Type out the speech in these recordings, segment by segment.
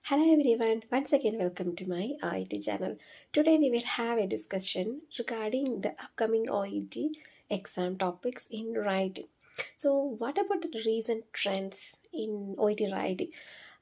Hello everyone, once again welcome to my OET channel. Today we will have a discussion regarding the upcoming OET exam topics in writing. So what about the recent trends in OET writing?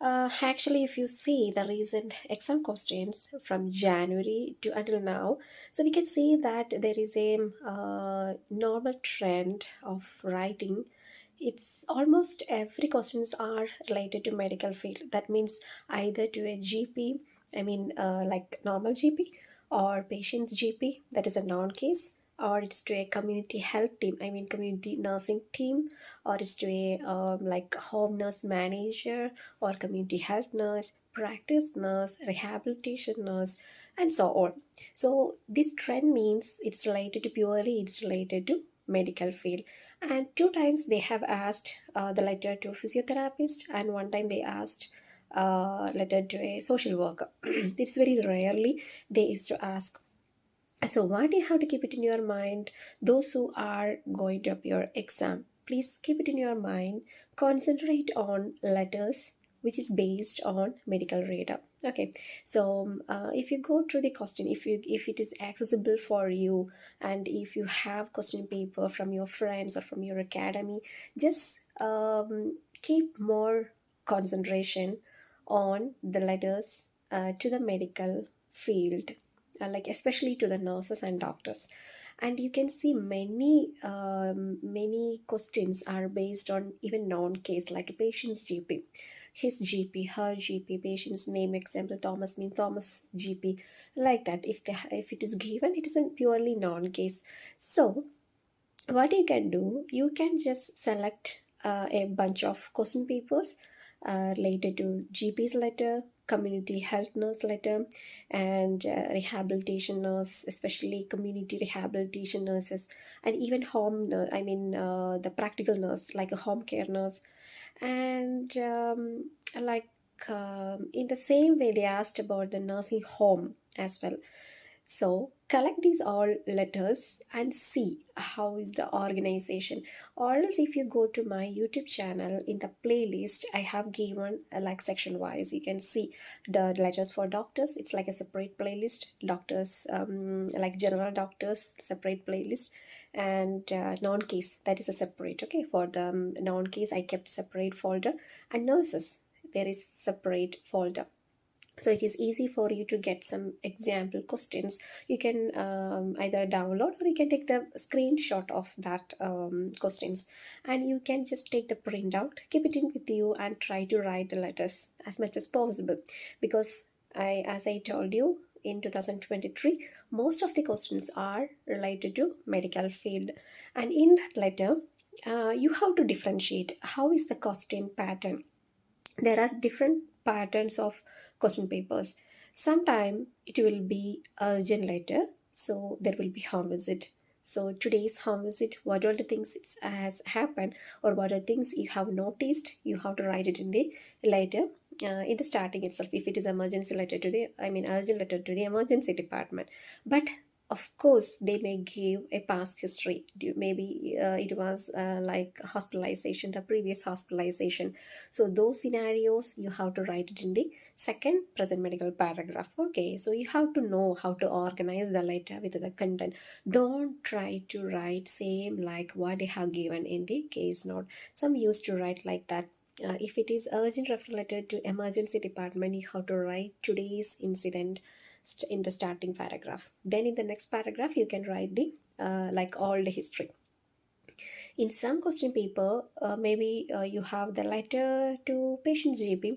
Actually, if you see the recent exam questions from January to until now, so we can see that there is a normal trend of writing. It's almost every questions are related to medical field. That means either to a GP, like normal GP, or patient's GP, that is a non-case, or it's to a community health team, community nursing team, or it's to a like home nurse manager, or community health nurse, practice nurse, rehabilitation nurse, and so on. So this trend means it's related to medical field. And two times they have asked the letter to physiotherapist, and one time they asked letter to a social worker. It's very rarely they used to ask. So what you have to keep it in your mind, those who are going to appear exam, please keep it in your mind. Concentrate on letters which is based on medical radar. Okay, so if you go through the question, if it is accessible for you, and if you have question paper from your friends or from your academy, just keep more concentration on the letters to the medical field, like especially to the nurses and doctors. And you can see many questions are based on even non-case, like a patient's GP, his GP, her GP, patient's name, example Thomas means Thomas GP, like that. If it is given, it is a purely non-case. So what you can do, you can just select a bunch of question papers related to GP's letter, community health nurse letter, and rehabilitation nurse, especially community rehabilitation nurses, and even the practical nurse, like a home care nurse. And like in the same way they asked about the nursing home as well. So collect these all letters and see how is the organization. Or else if you go to my YouTube channel, in the playlist I have given like section wise, you can see the letters for doctors, it's like a separate playlist. Doctors, like general doctors, separate playlist. And non-case, that is a separate. Okay, for the non-case I kept separate folder, and nurses, there is separate folder. So it is easy for you to get some example questions. You can either download, or you can take the screenshot of that questions, and you can just take the printout, keep it in with you, and try to write the letters as much as possible. Because as I told you, in 2023 most of the questions are related to medical field. And in that letter, you have to differentiate how is the question pattern. There are different patterns of question papers. Sometime it will be urgent letter, so there will be home visit. So today's home visit, what all the things has happened, or what are things you have noticed, you have to write it in the letter, in the starting itself. If it is emergency letter to the, urgent letter to the emergency department. But of course they may give a past history. Maybe it was like hospitalization, the previous hospitalization. So those scenarios you have to write it in the second present medical paragraph. Okay, so you have to know how to organize the letter with the content. Don't try to write same like what they have given in the case note. Some used to write like that. If it is urgent referral letter to emergency department, you have to write today's incident in the starting paragraph. Then in the next paragraph you can write the like all the history. In some question paper, maybe you have the letter to patient's GP.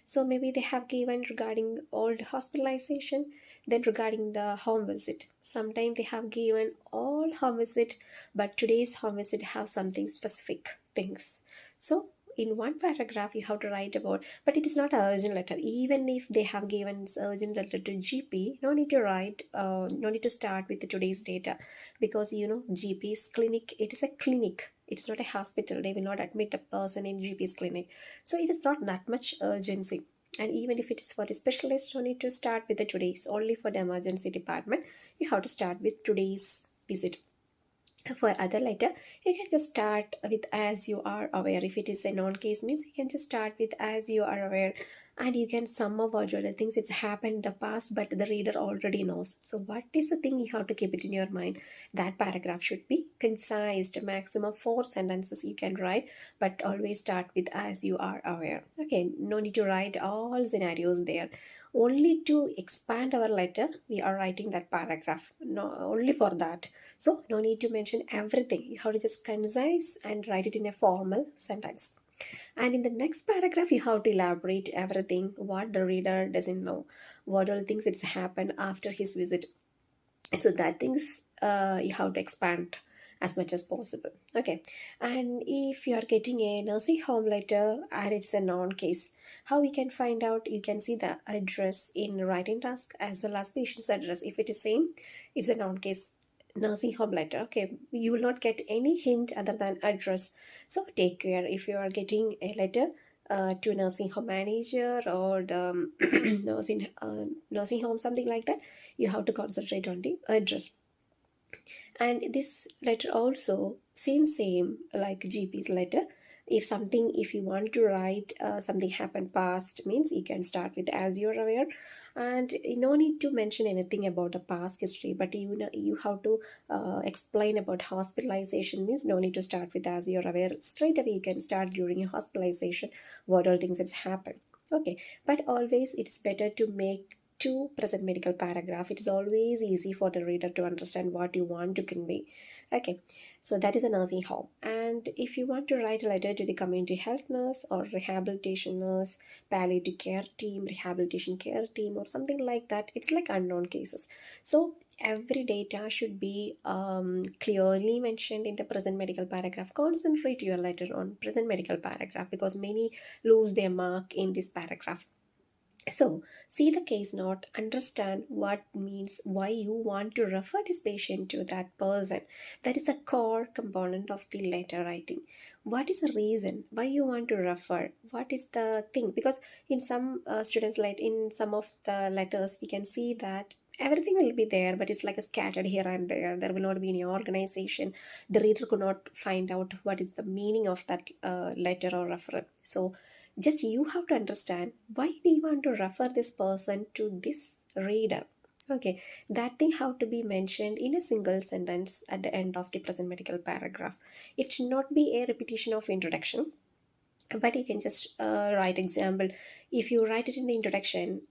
So maybe they have given regarding old hospitalization, then regarding the home visit. Sometimes they have given all home visit, but today's home visit have something specific things. So in one paragraph you have to write about, but it is not an urgent letter. Even if they have given urgent letter to GP, no need to write, no need to start with the today's data. Because GP's clinic, it is a clinic, it's not a hospital. They will not admit a person in GP's clinic. So it is not that much urgency. And even if it is for the specialist, no need to start with the today's. Only for the emergency department you have to start with today's visit. For other letter, you can just start with as you are aware. If it is a non-case means, you can just start with as you are aware. and you can somehow avoid the things it's happened in the past but the reader already knows. So what is the thing you have to keep it in your mind? That paragraph should be concise, maximum 4 sentences you can write, but always start with as you are aware. Okay, no need to write all scenarios there. Only to expand our letter we are writing that paragraph, no, only for that. So no need to mention everything, you have to just concise and write it in a formal sentence. And in the next paragraph, you have to elaborate everything what the reader doesn't know, what all things it's happened after his visit. So that things you have to expand as much as possible. Okay, and if you are getting a nursing home letter and it's a non-case, how we can find out? You can see the address in writing task as well as patient's address. If it is same, it's a non-case nursing home letter. Okay, you will not get any hint other than address. So take care if you are getting a letter to nursing home manager or the nursing home, something like that. You have to concentrate on the address. And this letter also same like GP's letter. If you want to write something happened past, means you can start with as you're aware, and no need to mention anything about the past history, but you have to explain about hospitalization, means no need to start with as you're aware. Straight away you can start during a hospitalization what all things has happened. Okay, but always it's better to make two present medical paragraph. It is always easy for the reader to understand what you want to convey. Okay, so that is a nursing home. And if you want to write a letter to the community health nurse or rehabilitation nurse, palliative care team, rehabilitation care team, or something like that, it's like unknown cases. So every data should be clearly mentioned in the present medical paragraph. Concentrate your letter on present medical paragraph because many lose their mark in this paragraph. So, see the case note, understand what means, why you want to refer this patient to that person. That is a core component of the letter writing. What is the reason why you want to refer? What is the thing? Because in some students, like in some of the letters, we can see that everything will be there, but it's like a scattered here and there. There will not be any organization. The reader could not find out what is the meaning of that letter or referral. So, just you have to understand why we want to refer this person to this reader. Okay, that thing have to be mentioned in a single sentence at the end of the present medical paragraph. It should not be a repetition of introduction, but you can just write example. If you write it in the introduction,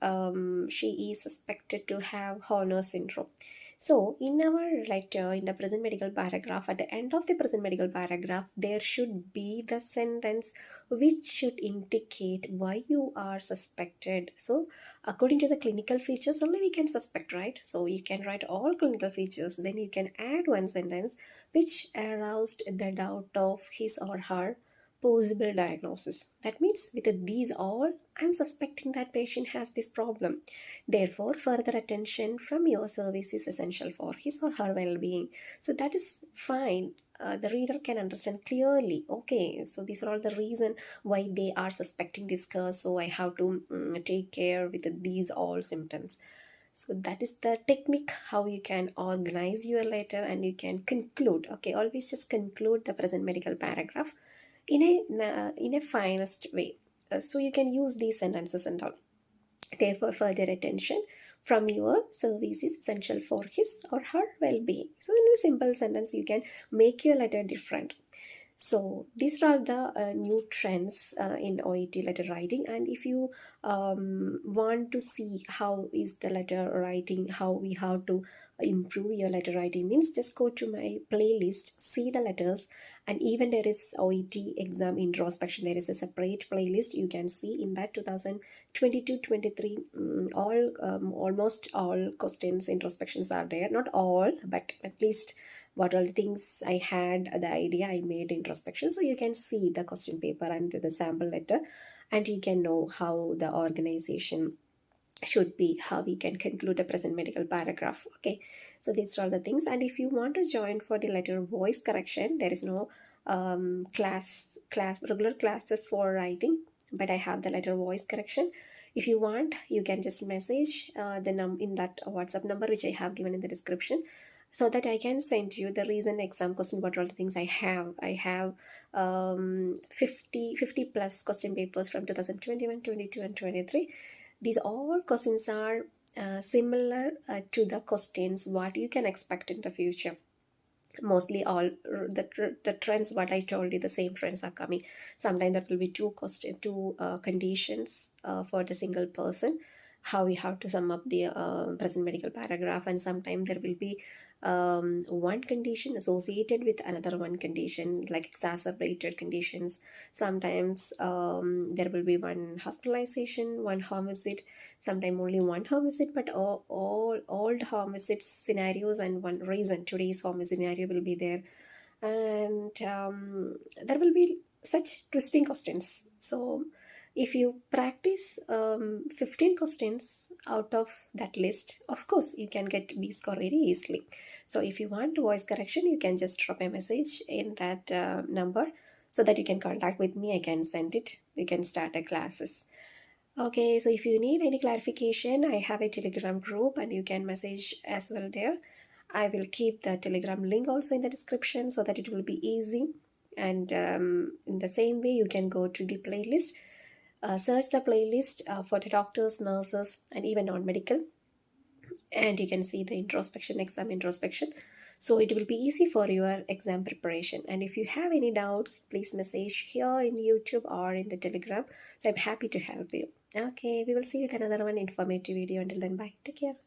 she is suspected to have Horner syndrome. So in our letter, in the present medical paragraph, at the end of the present medical paragraph, there should be the sentence which should indicate why you are suspected. So according to the clinical features only we can suspect, right? So you can write all clinical features, then you can add one sentence which aroused the doubt of his or her possible diagnosis. That means with these all, I'm suspecting that patient has this problem. Therefore, further attention from your service is essential for his or her well-being. So that is fine. The reader can understand clearly. Okay, so these are all the reason why they are suspecting this curse. So I have to take care with these all symptoms. So that is the technique how you can organize your letter and you can conclude. Okay, always just conclude the present medical paragraph in a finest way. So you can use these sentences and all. Therefore, further attention from your service is essential for his or her well-being. So in a simple sentence, you can make your letter different. So these are the new trends in OET letter writing. And if you want to see how is the letter writing, how we have to improve your letter writing, means just go to my playlist, see the letters, and even there is OET exam introspection. There is a separate playlist you can see in that 2022-23. All almost all questions introspections are there. Not all, but at least what all things I had the idea I made introspection. So you can see the question paper and the sample letter, and you can know how the organization should be, how we can conclude a present medical paragraph. Okay, so these are all the things. And if you want to join for the letter voice correction, there is no regular classes for writing, but I have the letter voice correction. If you want, you can just message in that WhatsApp number which I have given in the description. so that I can send you the recent exam question, what are all the things I have. I have 50 plus question papers from 2021, 22, and 23. These all questions are similar to the questions what you can expect in the future. Mostly all the trends what I told you, the same trends are coming. Sometimes there will be two conditions for the single person, how we have to sum up the present medical paragraph, and sometimes there will be one condition associated with another one condition, like exacerbated conditions. Sometimes there will be one hospitalization, one home visit, sometimes only one home visit, but all the home visit scenarios and one reason today's home visit scenario will be there. And there will be such twisting questions. So if you practice 15 questions out of that list, of course you can get B score very easily. So if you want voice correction, you can just drop a message in that number, so that you can contact with me. I can send it, you can start a classes. Okay, so if you need any clarification, I have a Telegram group and you can message as well there. I will keep the Telegram link also in the description so that it will be easy. And in the same way, you can go to the playlist, search the playlist for the doctors, nurses, and even non-medical. And you can see the introspection, exam introspection. So it will be easy for your exam preparation. And if you have any doubts, please message here in YouTube or in the Telegram. So I'm happy to help you. Okay, we will see you with another one informative video. Until then, bye. Take care.